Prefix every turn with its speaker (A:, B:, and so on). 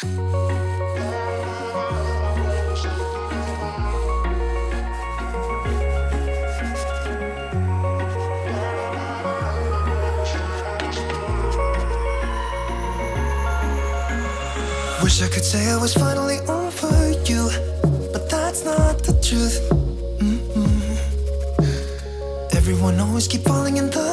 A: Wish I could say I was finally over you, but that's not the truth. Everyone always keep falling in the